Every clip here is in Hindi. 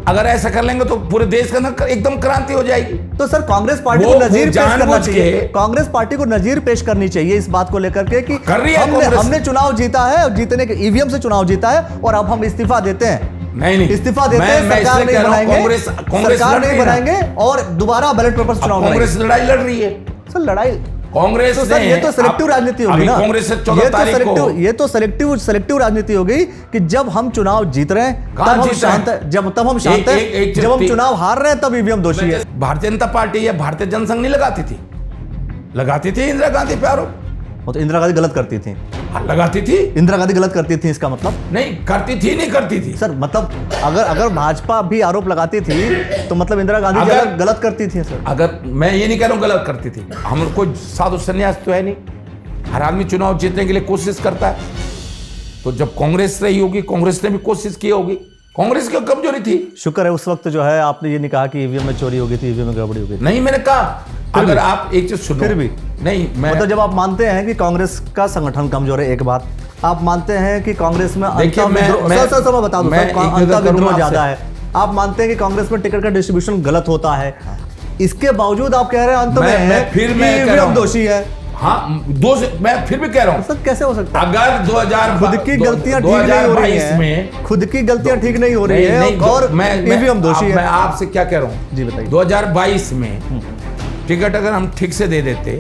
अगर ऐसा कर लेंगे तो पूरे देश के अंदर एकदम क्रांति हो जाएगी। तो सर कांग्रेस पार्टी को नजीर पेश करना चाहिए, कांग्रेस पार्टी को नजीर पेश करनी चाहिए इस बात को लेकर के कि कर रही है हमने चुनाव जीता है और जीतने के ईवीएम से चुनाव जीता है और अब हम इस्तीफा देते हैं। नहीं इस्तीफा देते हैं, सरकार नहीं बनाएंगे, सरकार नहीं बनाएंगे और दोबारा बैलेट पेपर से चुनाव कांग्रेस लड़ाई लड़ रही है। सर लड़ाई कांग्रेस तो सर ये तो सिलेक्टिव राजनीति होगी ना, कांग्रेस से 14 तारीख को ये तो सिलेक्टिव राजनीति होगी कि जब हम चुनाव जीत रहे हैं तब हम शांत है, जब हम शांत है, जब हम चुनाव हार रहे हैं तब ईवीएम दोषी है। भारतीय जनता पार्टी या भारतीय जनसंघ नहीं लगाती थी इंदिरा गांधी पे आरोप। वो तो इंदिरा गांधी गलत करती थी, लगाती थी इंदिरा गांधी गलत करती थी, इसका मतलब नहीं करती थी सर, मतलब अगर भाजपा भी आरोप लगाती थी तो मतलब इंदिरा गांधी गलत करती थी सर। अगर मैं ये नहीं कह रहा हूं गलत करती थी, हम कोई साधु संन्यास तो है नहीं, हर आदमी चुनाव जीतने के लिए कोशिश करता है। तो जब कांग्रेस रही होगी, कांग्रेस ने भी कोशिश की होगी, कांग्रेस की कमजोरी थी। शुक्र है उस वक्त जो है आपने ये नहीं कहा कि ईवीएम में चोरी हो गई थी, ईवीएम में गड़बड़ी हो गई। नहीं, मैंने कहा अगर आप एक चीज सुनो, फिर भी नहीं मैं मतलब जब आप मानते हैं कि कांग्रेस का संगठन कमजोर है, एक बात आप मानते हैं कि कांग्रेस में मैं बता दूं अंतर्विद्रोह ज्यादा है, आप मानते हैं कि कांग्रेस में टिकट का डिस्ट्रीब्यूशन गलत होता है, इसके बावजूद आप कह रहे हैं अंत में ईवीएम दोषी है। हाँ, मैं फिर भी कह रहा हूँ सर कैसे हो सकता है? अगर 2000 खुद की गलतियां ठीक नहीं हो रही हैं, खुद की गलतियां ठीक नहीं हो रही है और ईवीएम दोषी है। मैं आपसे क्या कह रहा हूँ जी बताइए। 2022 में टिकट अगर हम ठीक से दे देते,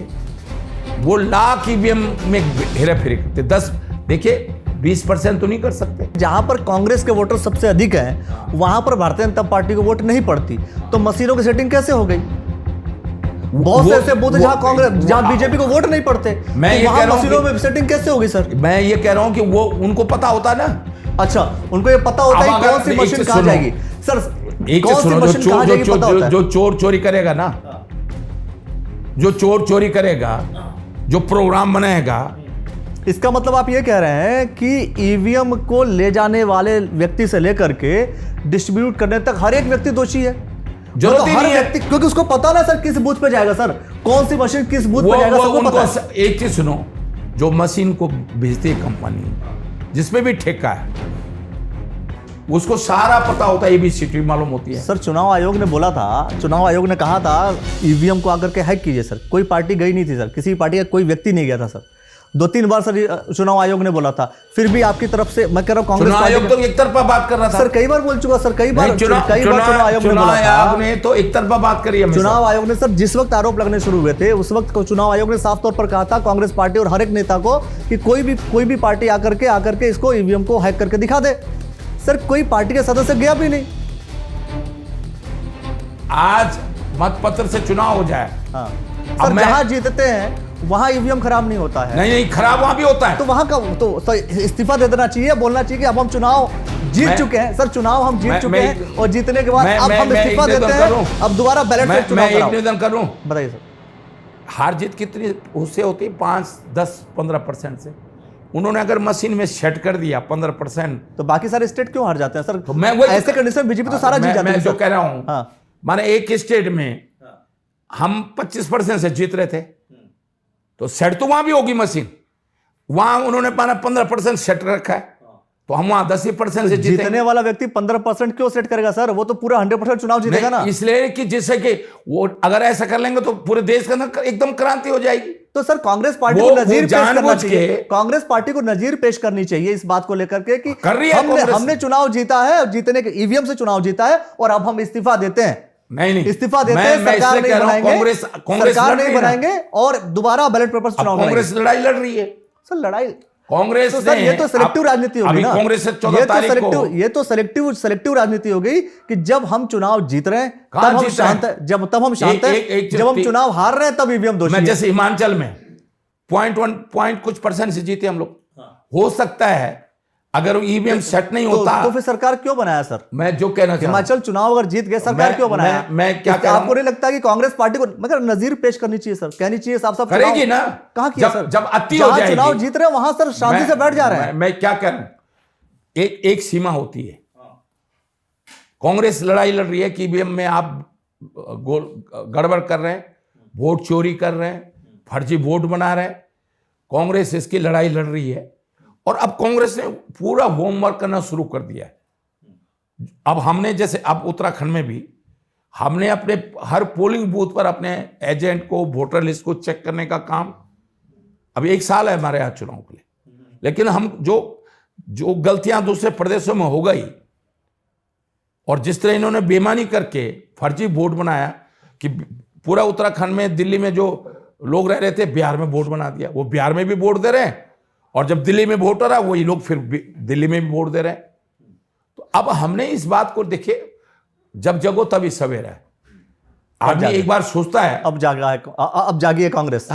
वो लाख ईवीएम में हेरा फेरी करते, 10 देखिए 20% तो नहीं कर सकते। जहां पर कांग्रेस के वोटर सबसे अधिक हैं वहां पर भारतीय जनता पार्टी को वोट नहीं पड़ती, तो मशीनों की सेटिंग कैसे हो गई? बहुत से ऐसे बूथ जहां कांग्रेस जहां बीजेपी को वोट नहीं पड़ते, मैं ये कह रहा हूं मशीनों में सेटिंग कैसे होगी सर? मैं ये कह रहा हूं कि वो उनको पता होता ना। अच्छा, उनको ये पता होता है कौन सी मशीन कहां जाएगी सर? कौन सी मशीन कहां जाएगी पता होता है? जो चोर चोरी करेगा ना, जो चोर चोरी करेगा, जो प्रोग्राम बनाएगा, इसका मतलब आप ये कह रहे हैं कि ईवीएम को ले जाने वाले व्यक्ति से लेकर के डिस्ट्रीब्यूट करने तक हर एक व्यक्ति दोषी है। जरूरत ही नहीं है, क्योंकि उसको पता ना सर किस बूथ पे जाएगा, सर कौन सी मशीन किस बूथ पे जाएगा, सबको पता है। एक चीज सुनो, जो मशीन को भेजती है कंपनी, जिसमें भी ठेका है, उसको सारा पता होता है, एबीसीडी मालूम होती है। सर चुनाव आयोग ने बोला था, चुनाव आयोग ने कहा था ईवीएम को आकर के हैक कीजिए सर, कोई पार्टी गई नहीं थी सर, किसी पार्टी का कोई व्यक्ति नहीं गया था सर, 2-3 बार सर चुनाव आयोग ने बोला था, फिर भी आपकी तरफ से मैं कह रहा हूं कांग्रेस आयोग तो एक तरफा बात कर रहा था सर, कई बार बोल चुका सर, कई बार चुनाव आयोग ने तो एक तरफा बात करी है। चुनाव आयोग ने सर जिस वक्त आरोप लगने शुरू हुए थे उस वक्त चुनाव आयोग ने साफ तौर पर कहा था कांग्रेस पार्टी और हर एक नेता को कि कोई भी पार्टी आकर के इसको ईवीएम को हैक करके दिखा दे। सर कोई पार्टी के सदस्य गया भी नहीं। आज मतपत्र से चुनाव हो जाए, सर जहां जीतते हैं वहां ईवीएम खराब नहीं होता है। नहीं खराब वहां भी होता है, तो वहां का तो इस्तीफा दे देना चाहिए, बोलना चाहिए कि अब हम चुनाव जीत चुके हैं सर, चुनाव हम जीत चुके हैं और जीतने के बाद अब हम इस्तीफा देते हैं, अब दोबारा बैलेट से चुनाव कराओ। मैं एक निवेदन कर रहा हूं, बताइए सर। हार जीत कितनी उससे होती है? 5, 10, 15% से। उन्होंने अगर मशीन में सेट कर दिया 15%, तो बाकी सारे स्टेट क्यों हार जाते हैं सर? तो मैं वही ऐसे कंडीशन में बीजेपी तो सारा जीत जाती है। मैं जो कह रहा हूं, माने एक स्टेट में हम 25% से जीत रहे थे, तो सेट तो वहां भी होगी मशीन, वहां उन्होंने 15% सेट रखा है, तो हम वहां 10% से जीतने वाला व्यक्ति 15% क्यों सेट करेगा सर? वो तो पूरा 100% चुनाव जीतेगा ना। इसलिए कि जिससे कि वो अगर ऐसा कर लेंगे तो पूरे देश के अंदर एकदम क्रांति हो जाएगी। तो सर कांग्रेस पार्टी को नजीर पेश करना चाहिए, कांग्रेस पार्टी को नजीर पेश करनी चाहिए इस बात को लेकर के कि कर रही है हमने चुनाव जीता है, जीतने के ईवीएम से चुनाव जीता है और अब हम इस्तीफा देते हैं। नहीं इस्तीफा देते हैं, सरकार नहीं बनाएंगे, सरकार नहीं बनाएंगे और दोबारा बैलेट पेपर से चुनाव कांग्रेस लड़ाई लड़ रही है सर। लड़ाई कांग्रेस तो सर ये तो सिलेक्टिव राजनीति होगी ना, कांग्रेस से 14 तारीख को ये तो सिलेक्टिव राजनीति होगी कि जब हम चुनाव जीत रहे हैं तब हम शांत है, जब हम चुनाव हार रहे हैं तब ईवीएम दोषी है। जैसे हिमाचल में 0.1 कुछ % से जीते हम लोग, हो सकता है अगर ईवीएम सेट नहीं होता तो फिर सरकार क्यों बनाया सर? मैं जो कहना चाहता हूं, हिमाचल चुनाव अगर जीत गए सरकार क्यों बनाया? मैं क्या कह रहा हूं, आपको नहीं लगता कि कांग्रेस पार्टी को मगर नजीर पेश करनी चाहिए सर, कहनी चाहिए साफ साफ करेगी ना? कहां किया सर? जब अति हो जाएगी, चुनाव जीत रहे हैं वहां सर शांति से बैठ जा रहे हैं। मैं क्या कह रहा हूं, एक सीमा होती है। कांग्रेस लड़ाई लड़ रही है कि ईवीएम में आप गड़बड़ कर रहे हैं, वोट चोरी कर रहे हैं, फर्जी वोट बना रहे हैं, कांग्रेस इसकी लड़ाई लड़ रही है। और अब कांग्रेस ने पूरा होमवर्क करना शुरू कर दिया है। अब हमने जैसे अब उत्तराखंड में भी हमने अपने हर पोलिंग बूथ पर अपने एजेंट को, वोटर लिस्ट को चेक करने का काम, अभी 1 साल है हमारे यहाँ चुनाव के लिए, लेकिन हम जो गलतियां दूसरे प्रदेशों में हो गई और जिस तरह इन्होंने बेईमानी करके फर्जी वोट बनाया कि पूरा उत्तराखंड में, दिल्ली में जो लोग रह रहे थे बिहार में वोट बना दिया, वो बिहार में भी वोट दे रहे हैं और जब दिल्ली में वोट हो रहा है वही लोग फिर दिल्ली में भी वोट दे रहे हैं। तो अब हमने इस बात को देखे, जब जगो तभी सवेरा है। आदमी एक बार सोचता है अब जागा है, अब जागी है कांग्रेस।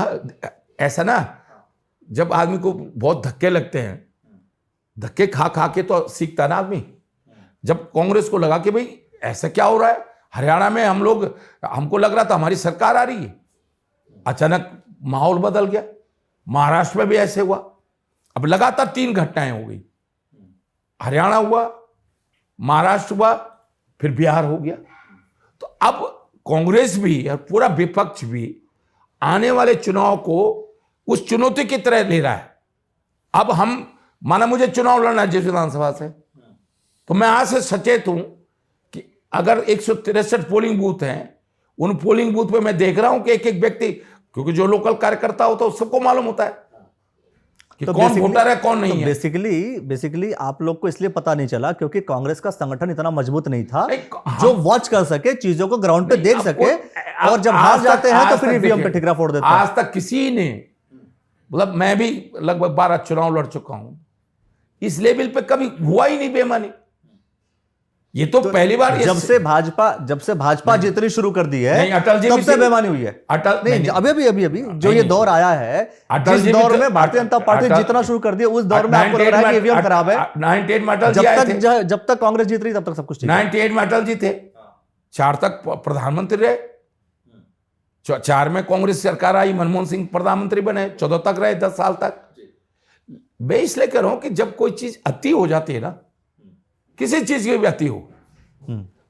ऐसा ना, जब आदमी को बहुत धक्के लगते हैं, धक्के खा खा के तो सीखता ना आदमी। जब कांग्रेस को लगा कि भाई ऐसा क्या हो रहा है, हरियाणा में हमको लग रहा था हमारी सरकार आ रही है, अचानक माहौल बदल गया। महाराष्ट्र में भी ऐसे हुआ, अब लगातार 3 घटनाएं हो गई, हरियाणा हुआ, महाराष्ट्र हुआ, फिर बिहार हो गया। तो अब कांग्रेस भी और पूरा विपक्ष भी आने वाले चुनाव को उस चुनौती की तरह ले रहा है। अब हम, माना मुझे चुनाव लड़ना है जिस विधानसभा से, तो मैं आज से सचेत हूं कि अगर 163 पोलिंग बूथ हैं, उन पोलिंग बूथ पे मैं देख रहा हूं कि एक एक व्यक्ति, क्योंकि जो लोकल कार्यकर्ता होता है सबको मालूम होता है कि तो कौन वोटर है कौन नहीं है। बेसिकली आप लोग को इसलिए पता नहीं चला क्योंकि कांग्रेस का संगठन इतना मजबूत नहीं था नहीं, जो वॉच कर सके, चीजों को ग्राउंड पे देख सके, और जब हार जाते हैं तो फिर ईवीएम पे ठिकरा फोड़ देते हैं। आज तक किसी ने, मतलब मैं भी लगभग 12 चुनाव लड़ चुका हूं, इस लेवल पे कभी हुआ ही नहीं बेईमानी। ये तो पहली बार, जब से भाजपा जीतनी शुरू कर दी है, नहीं, अटल जी तब भी से थी। बेईमानी हुई है। अटल नहीं, अभी जो ये दौर आया है, अटल जिस जी भी दौर थे, में भारतीय जनता पार्टी जीतना शुरू कर दिया, उस दौर में आपको लग रहा है कि ईवीएम खराब है। 98 में अटल जी आए थे, जब तक कांग्रेस जीत रही तब तक सब कुछ ठीक है। 98 में अटल जी थे, 4 तक प्रधानमंत्री रहे, 4 में कांग्रेस सरकार आई, मनमोहन सिंह प्रधानमंत्री बने, 14 तक रहे, 10 साल तक। मैं इसलिए कह रहा हूं कि जब कोई चीज अति हो जाती है ना, किसी चीज की भी अति हो,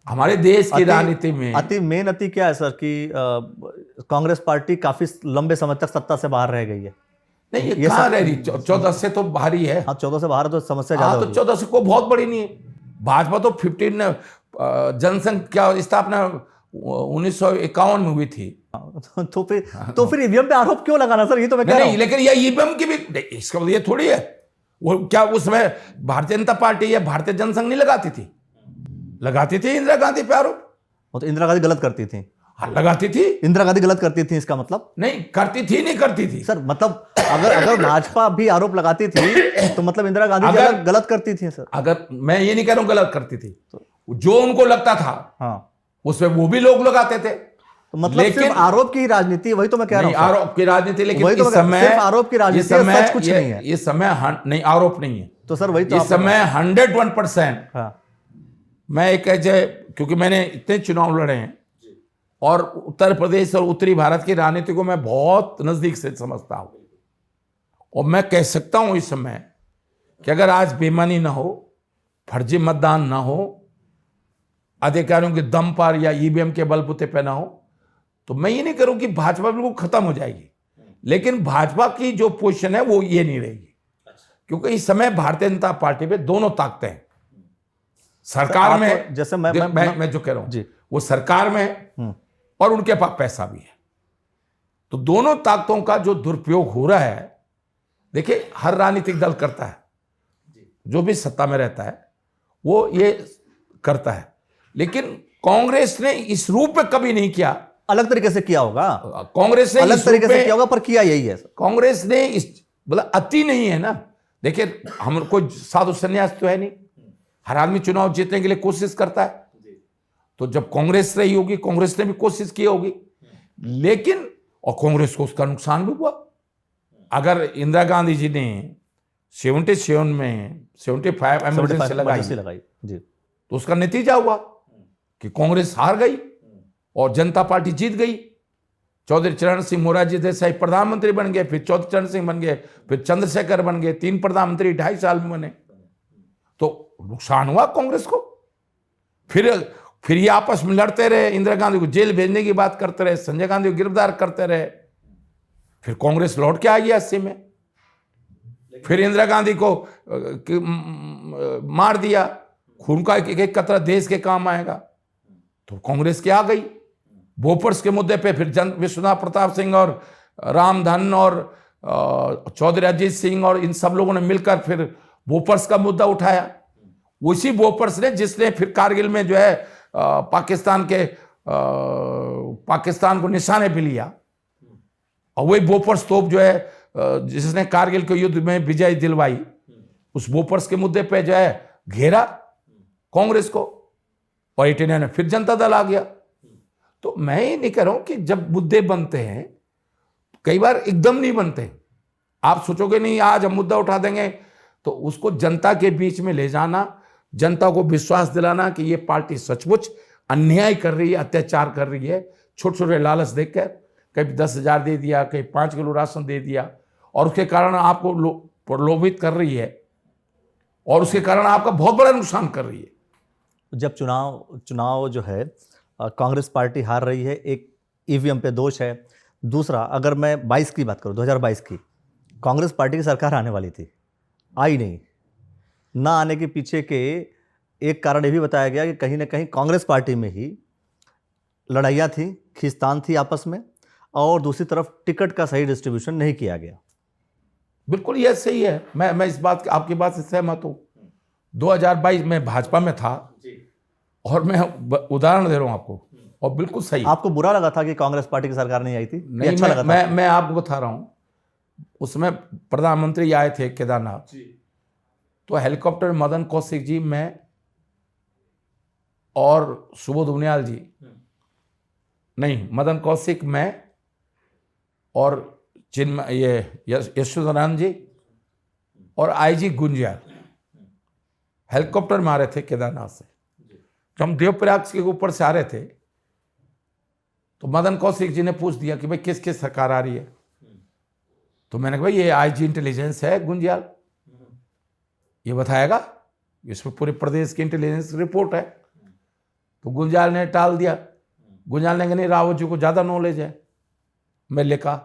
हमारे देश की राजनीति में अति क्या है सर कि कांग्रेस पार्टी काफी लंबे समय तक सत्ता से बाहर रह गई है। नहीं, ये कहां रह रही, 14 से तो बाहर ही है। हाँ, 14 से बाहर तो समस्या ज्यादा तो 14 से कोई बहुत बड़ी नहीं है। भाजपा तो 15 जनसंख्या स्थापना 1951 में हुई थी। तो फिर ईवीएम पे आरोप क्यों लगाना सर, ये तो मैं कह रहा हूं। लेकिन ये ईवीएम की भी, इसका मतलब ये थोड़ी है वो, क्या उसमें भारतीय जनता पार्टी या भारतीय जनसंघ नहीं लगाती थी? लगाती थी इंदिरा गांधी पे आरोप। वो तो इंदिरा गांधी गलत करती थी। हाँ, लगाती थी। इंदिरा गांधी गलत करती थी, इसका मतलब? नहीं करती थी सर, मतलब अगर भाजपा भी आरोप लगाती थी तो मतलब इंदिरा गांधी गलत करती थी सर। अगर मैं ये नहीं कह रहा हूं गलत करती थी, जो उनको लगता था हाँ, उसमें वो भी लोग लगाते थे। तो मतलब सिर्फ आरोप की राजनीति, वही तो मैं कह रहा हूं। आरोप की राजनीति, लेकिन वही तो इस समय सिर्फ आरोप की राजनीति, सच कुछ नहीं है। इस समय नहीं, आरोप नहीं है तो सर वही तो इस समय 101%। हाँ, मैं एक ऐसे, क्योंकि मैंने इतने चुनाव लड़े हैं और उत्तर प्रदेश और उत्तरी भारत की राजनीति को मैं बहुत नजदीक से समझता हूं, और मैं कह सकता हूं इस समय कि अगर आज बेईमानी ना हो, फर्जी मतदान ना हो, अधिकारियों के दम पर या ईवीएम के बलबूते पे ना हो, तो मैं ये नहीं करूं कि भाजपा बिल्कुल खत्म हो जाएगी, लेकिन भाजपा की जो पोजीशन है वो ये नहीं रहेगी, क्योंकि इस समय भारतीय जनता पार्टी पे दोनों ताकतें हैं। सरकार में, जैसे मैं जो कह रहा हूं वो सरकार में है और उनके पास पैसा भी है, तो दोनों ताकतों का जो दुरुपयोग हो रहा है, देखिए हर राजनीतिक दल करता है, जो भी सत्ता में रहता है वो ये करता है, लेकिन कांग्रेस ने इस रूप में कभी नहीं किया। अलग तरीके से किया होगा, कांग्रेस ने अलग तरीके से किया होगा, पर किया यही है। कांग्रेस ने इस, मतलब अति नहीं है ना। देखिए, हम कोई साधु संन्यास तो है नहीं, हर आदमी चुनाव जीतने के लिए कोशिश करता है, तो जब कांग्रेस रही होगी, कांग्रेस ने भी कोशिश की होगी, लेकिन और कांग्रेस को उसका नुकसान भी हुआ। अगर इंदिरा गांधी जी ने 77 में 75 एमरजेंसी लगाई जी, तो उसका नतीजा हुआ कि कांग्रेस हार गई और जनता पार्टी जीत गई। चौधरी चरण सिंह मोरारजी देसाई प्रधानमंत्री बन गए, फिर चौधरी चरण सिंह बन गए, फिर चंद्रशेखर बन गए, 3 प्रधानमंत्री 2.5 साल में बने, तो नुकसान हुआ कांग्रेस को। फिर ये आपस में लड़ते रहे, इंदिरा गांधी को जेल भेजने की बात करते रहे, संजय गांधी को गिरफ्तार करते रहे, फिर कांग्रेस लौट के आ गया 80 में, फिर इंदिरा गांधी को मार दिया, खून का एक एक कतरा देश के काम आएगा। तो कांग्रेस की आ गई बोफर्स के मुद्दे पे, फिर विश्वनाथ प्रताप सिंह और रामधन और चौधरी अजीत सिंह और इन सब लोगों ने मिलकर फिर बोफर्स का मुद्दा उठाया। उसी बोफर्स ने जिसने फिर कारगिल में जो है पाकिस्तान को निशाने पे लिया, और वही बोफर्स तोप जो है जिसने कारगिल के युद्ध में विजय दिलवाई, उस बोफर्स के मुद्दे पे जो है घेरा कांग्रेस को, और इंडिया ने फिर जनता दल आ गया। तो मैं ये नहीं कह रहा हूं कि जब मुद्दे बनते हैं कई बार एकदम नहीं बनते। आप सोचोगे नहीं आज हम मुद्दा उठा देंगे, तो उसको जनता के बीच में ले जाना, जनता को विश्वास दिलाना कि ये पार्टी सचमुच अन्याय कर रही है, अत्याचार कर रही है, छोटे छोटे लालच देकर कभी 10,000 दे दिया, कहीं 5 किलो राशन दे दिया, और उसके कारण आपको प्रलोभित कर रही है, और उसके कारण आपका बहुत बड़ा नुकसान कर रही है। जब चुनाव जो है कांग्रेस पार्टी हार रही है, एक ईवीएम पे दोष है। दूसरा, अगर मैं 22 की बात करूं, 2022 की, कांग्रेस पार्टी की सरकार आने वाली थी, आई नहीं। ना आने के पीछे के एक कारण ये भी बताया गया कि कहीं ना कहीं कांग्रेस पार्टी में ही लड़ाइयाँ थी, खींचतान थी आपस में, और दूसरी तरफ टिकट का सही डिस्ट्रीब्यूशन नहीं किया गया। बिल्कुल यह सही है, मैं इस बात आपकी बात से सहमत हूँ। 2022 में भाजपा में था, और मैं उदाहरण दे रहा हूँ आपको, और बिल्कुल सही। आपको बुरा लगा था कि कांग्रेस पार्टी की सरकार नहीं आई थी? नहीं, अच्छा लगा था? मैं आपको बता रहा हूँ, उसमें प्रधानमंत्री आए थे केदारनाथ, तो हेलीकॉप्टर मदन कौशिक जी, मैं और सुबोध उनियाल जी, नहीं मदन कौशिक, मैं और ये यशोधरानंद जी और आईजी गुंजियाल हेलीकॉप्टर में आ रहे थे केदारनाथ से। जब हम देवप्रयाग के ऊपर से आ रहे थे तो मदन कौशिक जी ने पूछ दिया कि भाई किस किस सरकार आ रही है, तो मैंने कहा भाई ये आईजी इंटेलिजेंस है गुंजियाल, ये बताएगा, इसमें पूरे प्रदेश की इंटेलिजेंस रिपोर्ट है। तो गुंजियाल ने टाल दिया। गुंजियाल ने कहा नहीं, रावत जी को ज़्यादा नॉलेज है। मैं लिखा,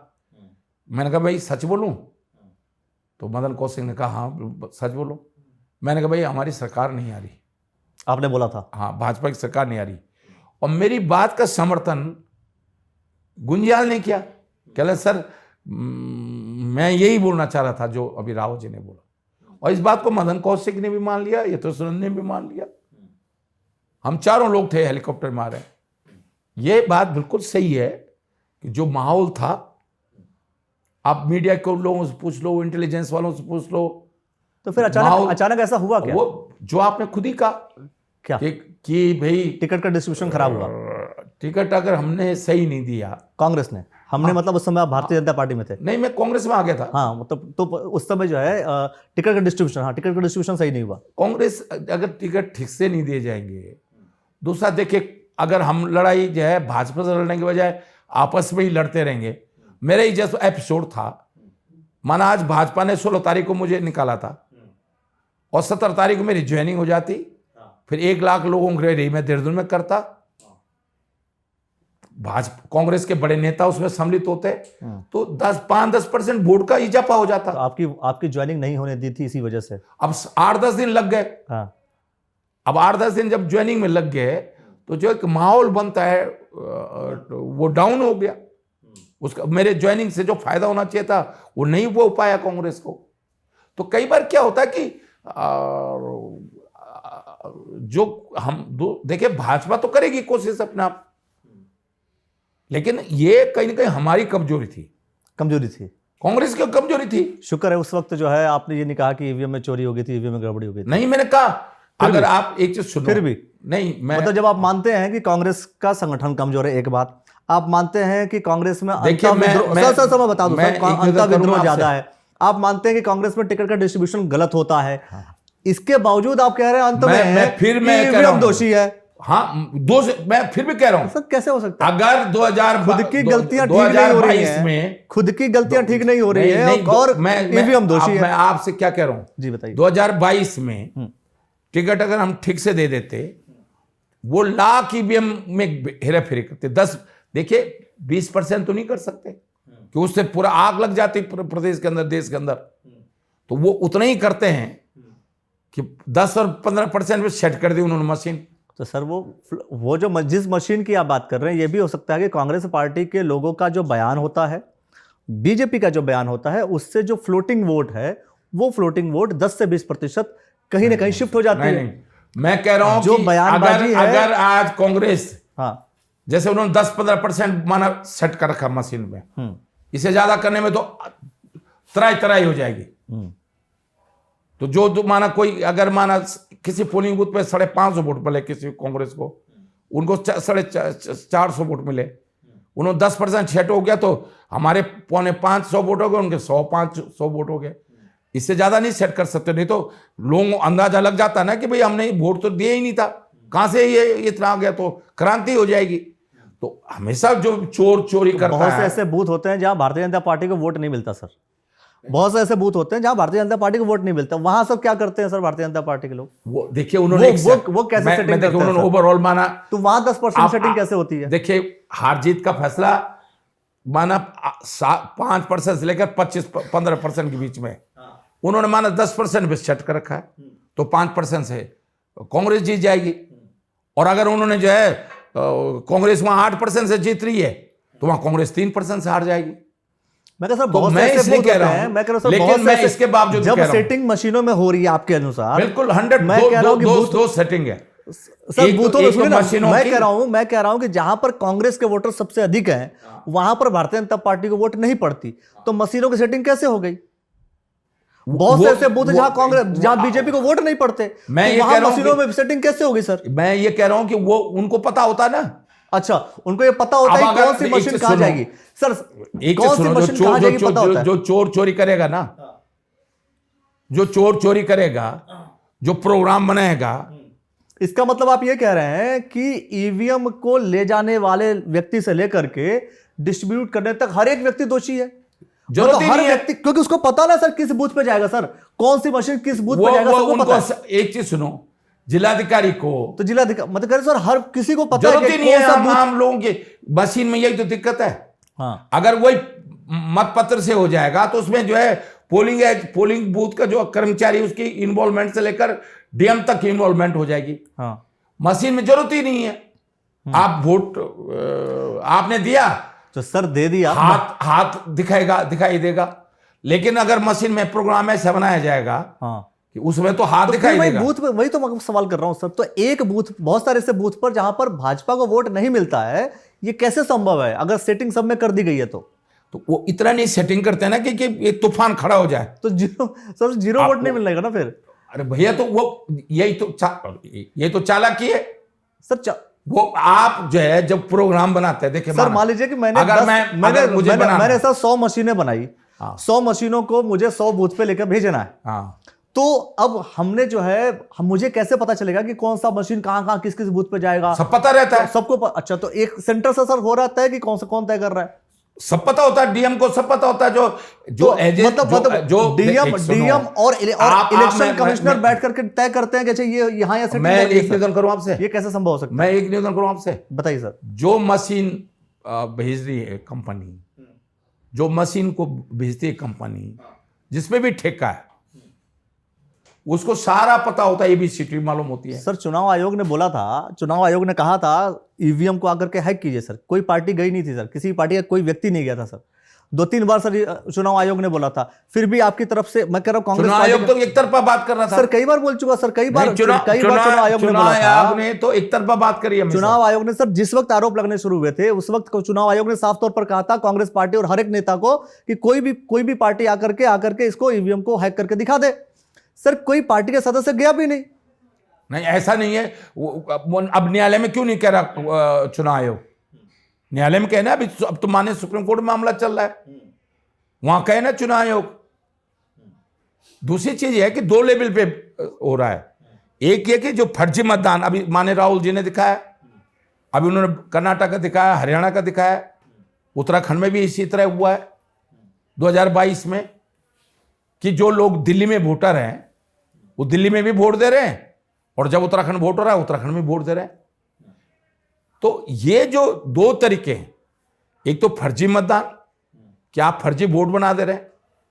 मैंने कहा भाई सच बोलूं? तो मदन कौशिक ने कहा हाँ सच बोलो। मैंने कहा भाई हमारी सरकार नहीं आ रही। आपने बोला था? हाँ, भाजपा की सरकार नहीं आ रही। और मेरी बात का समर्थन गुंजियाल ने किया, कहले सर मैं यही बोलना चाह रहा था जो अभी रावत जी ने बोला। और इस बात को मदन कौशिक ने भी मान लिया, यशोधरानंद ने भी मान लिया, हम चारों लोग थे हेलीकॉप्टर में आ रहे। ये बात बिल्कुल सही है कि जो माहौल था, आप मीडिया के लोगों से पूछ लो, इंटेलिजेंस वालों से पूछ लो, तो फिर अचानक ऐसा हुआ क्या? वो जो आपने खुद ही कहा क्या कि भाई टिकट का डिस्ट्रीब्यूशन खराब हुआ। टिकट अगर हमने सही नहीं दिया, कांग्रेस ने, हमने मतलब उस समय आप भारतीय जनता पार्टी में थे? नहीं, मैं कांग्रेस में आ गया था। हाँ, मतलब तो उस समय जो है टिकट का डिस्ट्रीब्यूशन, हाँ टिकट का डिस्ट्रीब्यूशन सही नहीं हुआ। कांग्रेस अगर टिकट ठीक से नहीं दिए जाएंगे, दूसरा देखिए, अगर हम लड़ाई जो है भाजपा से लड़ने के बजाय आपस में ही लड़ते रहेंगे। मेरा ही जैसा एपिसोड था, माना आज भाजपा ने 16 तारीख को मुझे निकाला था और 17 तारीख को मेरी ज्वाइनिंग हो जाती, फिर 1 लाख लोगों को रैली मैं देहरादून में करता, भाजपा कांग्रेस के बड़े नेता उसमें सम्मिलित होते, तो 5-10% वोट का इजाफा हो जाता। तो आपकी ज्वाइनिंग नहीं होने दी थी इसी वजह से। अब 8-10 दिन लग गए। हाँ। अब 8-10 दिन जब ज्वाइनिंग में लग गए तो जो एक माहौल बनता है वो डाउन हो गया। उसका मेरे ज्वाइनिंग से जो फायदा होना चाहिए था वो नहीं हो पाया कांग्रेस को। तो कई बार क्या होता है कि जो हम देखिए, भाजपा तो करेगी कोशिश अपने आप, लेकिन ये कहीं ना कहीं हमारी कमजोरी थी कांग्रेस की कमजोरी थी। शुक्र है उस वक्त जो है आपने ये नहीं कहा कि ईवीएम में चोरी हो गई थी, ईवीएम में गड़बड़ी हो गई थी। नहीं, मैंने कहा अगर आप एक चीज सुनो, फिर भी नहीं, मैं मतलब जब आप मानते हैं कि कांग्रेस का संगठन कमजोर है, एक बात आप मानते हैं कि कांग्रेस में देखिए, मैं बता दूं अंतर विद्रोह ज्यादा है, आप मानते हैं कि कांग्रेस में टिकट का डिस्ट्रीब्यूशन गलत होता है, इसके बावजूद आप कह रहे हैं अंत में ईवीएम दोषी है। हाँ, मैं फिर भी कह रहा हूं, सर कैसे हो सकता है? अगर 2000 खुद की गलतियां ठीक नहीं हो रही हैं, खुद की गलतियां ठीक नहीं हो रही है और ईवीएम दोषी है। मैं आपसे क्या कह रहा हूं जी बताइए। 2022 में टिकट अगर हम ठीक से दे देते, वो लाख ईवीएम में हेरा फेरी करते। देखिए 20% तो नहीं कर सकते कि उससे पूरा आग लग जाती प्रदेश के अंदर, देश के अंदर, तो वो उतना ही करते हैं कि 10 और 15% में सेट कर दी उन्होंने मशीन। तो सर वो जो जिस मशीन की आप बात कर रहे हैं, ये भी हो सकता है कि कांग्रेस पार्टी के लोगों का जो बयान होता है, बीजेपी का जो बयान होता है, उससे जो फ्लोटिंग वोट है, वो फ्लोटिंग वोट 10 से 20% कहीं ना कहीं शिफ्ट हो जाती है। नहीं, मैं कह रहा हूं जो कि बयानबाजी है, अगर आज कांग्रेस, हाँ, जैसे उन्होंने 10-15% माना सेट कर रखा मशीन में, इसे ज्यादा करने में तो तराई हो जाएगी। तो जो माना कोई अगर माना किसी पोलिंग बूथ पे 550 वोट मिले किसी कांग्रेस को, उनको 450 वोट मिले, उन्होंने 10% सेट हो गया, तो हमारे 450 वोट हो गए, उनके 100-500 वोट हो गए। इससे ज्यादा नहीं सेट कर सकते, नहीं तो लोगों को अंदाजा लग जाता ना कि भाई हमने वोट तो दिया ही नहीं था, कहां से ये इतना आ गया, तो क्रांति हो जाएगी। तो हमेशा जो चोरी करता है। बहुत से ऐसे बूथ होते हैं जहां भारतीय जनता पार्टी को वोट नहीं मिलता सर, बहुत से ऐसे बूथ होते हैं जहां भारतीय जनता पार्टी को वोट नहीं मिलता, वहां सब क्या करते हैं सर भारतीय जनता पार्टी के लोग? वो देखिए उन्होंने वो कैसे सेटिंग करते हैं? उन्होंने ओवरऑल माना, तो वहां 10% सेटिंग कैसे होती है? देखिए हार जीत का फैसला माना 5% से लेकर 25-15% के बीच में, उन्होंने माना 10% भी सेट कर रखा है, तो 5% से कांग्रेस जीत जाएगी। और अगर उन्होंने जो है कांग्रेस वहां 8% से जीत रही है, तो वहां कांग्रेस 3% से हार जाएगी। मैं कह रहा तो मैं इसलिए कह रहा हूं, मैं कह रहा हूं, लेकिन मैं इसके बावजूद जब सेटिंग मशीनों में हो रही है आपके अनुसार, बिल्कुल 100, मैं कह रहा हूं कि दो सेटिंग है सर बूथों में सुनिए ना, मशीनों मैं की। कह रहा हूं कि जहां पर कांग्रेस के वोटर सबसे अधिक हैं, वहां पर भारतीय जनता पार्टी को वोट नहीं पड़ती, तो मशीनों की सेटिंग कैसे हो गई? बहुत से ऐसे बूथ जहां कांग्रेस, जहां बीजेपी को वोट नहीं पड़ते, मैं ये वहां कह रहा हूं मशीनों में सेटिंग कैसे होगी सर? मैं ये कह रहा हूं कि वो उनको पता होता ना। अच्छा, उनको ये पता होता है कौन सी मशीन कहां जाएगी सर, कौन सी मशीन कहां जाएगी पता होता है। जो चोर चोरी करेगा ना, जो चोर चोरी करेगा, जो प्रोग्राम बनाएगा, इसका मतलब आप ये कह रहे हैं कि ईवीएम को ले जाने वाले व्यक्ति से लेकर के डिस्ट्रीब्यूट करने तक हर एक व्यक्ति दोषी है। जरूरत ही हर नहीं है, व्यक्ति, क्योंकि उसको पता ना सर किस बूथ पे जाएगा, सर कौन सी मशीन किस बूथ पे जाएगा, सबको पता है। एक चीज सुनो, जिलाधिकारी को तो जिलाधिकारी मतलब कह रहे सर हर किसी को पता है जरूरत कि ही नहीं है। कौन सा आम लोगों की मशीन में यही तो दिक्कत है। हाँ, अगर वही मतपत्र से हो जाएगा, तो उसमें जो है पोलिंग बूथ का जो कर्मचारी, उसकी इन्वॉल्वमेंट से लेकर डीएम तक की इन्वॉल्वमेंट हो जाएगी। हाँ, मशीन में जरूरत ही नहीं है। आप वोट आपने दिया तो सर दे दिया, हाथ दिखाई देगा, लेकिन अगर मशीन में प्रोग्राम ऐसा बनाया जाएगा, हाँ, कि उसमें तो हाथ दिखाई देगा। बूथ पे वही तो मैं सवाल कर रहा हूं सर, तो एक बूथ, बहुत सारे ऐसे बूथ पर जहां पर भाजपा को वोट नहीं मिलता है, ये कैसे संभव है अगर सेटिंग सब में कर दी गई है? तो वो इतना नहीं सेटिंग करते ना कि ये तूफान खड़ा हो जाए, तो जीरो वोट नहीं मिलेगा ना फिर। अरे भैया, तो वो यही तो चालाकी है सर। वो आप जो है जब प्रोग्राम बनाते हैं, देखिए सर मान लीजिए कि मैंने मैंने ऐसा 100 मशीनें बनाई, 100 मशीनों को मुझे 100 बूथ पे लेकर भेजना है। हाँ, तो अब हमने जो है, मुझे कैसे पता चलेगा कि कौन सा मशीन कहां किस बूथ पे जाएगा? सब पता रहता है, सबको अच्छा, तो एक सेंटर से सर हो रहता है कि कौन तय कर रहा है? सब पता होता है, डीएम को सब पता होता है, जो मतलब डीएम और इलेक्शन कमिश्नर बैठ करके तय करते हैं कि अच्छा ये यहाँ या मैं एक निवेदन करूं आपसे, ये कैसे संभव हो सकता है? मैं एक निवेदन करूं आपसे, बताइए सर। जो मशीन भेज रही है कंपनी, जो मशीन को भेजती है कंपनी, जिसमें भी ठेका है, उसको सारा पता होता है, एबीसीडी मालूम होती है। सर चुनाव आयोग ने बोला था, चुनाव आयोग ने कहा था ईवीएम को आकर के हैक कीजिए सर, कोई पार्टी गई नहीं थी सर, किसी पार्टी का कोई व्यक्ति नहीं गया था सर, 2-3 बार सर चुनाव आयोग ने बोला था, फिर भी आपकी तरफ से, मैं कह रहा हूं कांग्रेस चुनाव आयोग तो एक तरफा बात कर रहा था सर, कई बार बोल चुका सर, कई बार चुनाव आयोग ने तो एक तरफा बात करी है। चुनाव आयोग ने सर जिस वक्त आरोप लगने शुरू हुए थे, उस वक्त चुनाव आयोग ने साफ तौर पर कहा था कांग्रेस पार्टी और हर एक नेता को कि कोई भी पार्टी आकर के इसको ईवीएम को हैक करके दिखा दे। सर कोई पार्टी के सदस्य गया भी नहीं। नहीं, ऐसा नहीं है। अब न्यायालय में क्यों नहीं कह रहा चुनाव आयोग? न्यायालय में कहना, अभी अब तो माने सुप्रीम कोर्ट में मामला चल रहा है, वहां कहे ना चुनाव आयोग। दूसरी चीज है कि 2 लेवल पे हो रहा है। एक ये कि जो फर्जी मतदान, अभी माने राहुल जी ने दिखाया, अभी उन्होंने कर्नाटक का दिखाया, हरियाणा का दिखाया, उत्तराखंड में भी इसी तरह हुआ है 2022 में, कि जो लोग दिल्ली में वोटर हैं वो दिल्ली में भी वोट दे रहे हैं, और जब उत्तराखंड वोट हो रहा है उत्तराखंड में वोट दे रहे हैं। तो ये जो 2 तरीके हैं, एक तो फर्जी मतदान, क्या आप फर्जी वोट बना दे रहे हैं,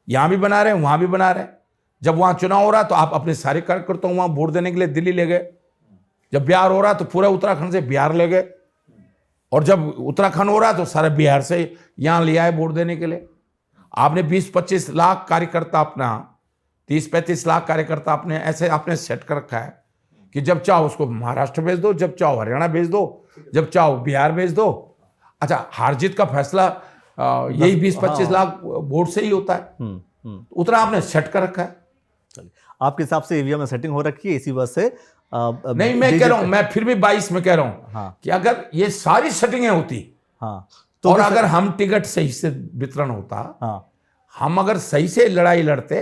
यहां भी बना रहे हैं वहां भी बना रहे हैं। जब वहां चुनाव हो रहा तो आप अपने सारे कार्यकर्ताओं वहां वोट देने के लिए दिल्ली ले गए। जब बिहार हो रहा तो पूरा उत्तराखंड से बिहार ले गए, और जब उत्तराखंड हो रहा तो सारे बिहार से यहां ले आए वोट देने के लिए। आपने 20-25 लाख कार्यकर्ता अपना, 30-35 लाख कार्यकर्ता अपने ऐसे आपने सेट कर रखा है कि जब चाहो उसको महाराष्ट्र भेज दो, जब चाहो हरियाणा भेज दो, जब चाहो बिहार भेज दो। अच्छा, हार जीत का फैसला यही 20-25 लाख वोट से ही होता है। उतना आपने सेट कर रखा है। चलिए, आपके हिसाब से ईवीएम में सेटिंग हो रखी है, इसी वजह से नहीं, मैं कह रहा हूं, मैं फिर भी 22 में कह रहा हूं हाँ। कि अगर ये सारी सेटिंगें होती, हाँ, तो और अगर हम टिकट सही से वितरण होता, हाँ, हम अगर सही से लड़ाई लड़ते,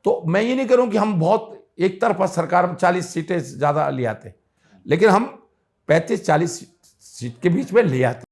तो मैं ये नहीं करूं कि हम बहुत एक तरफा सरकार में 40 सीटें ज्यादा ले आते, लेकिन हम 35-40 सीट के बीच में ले आते।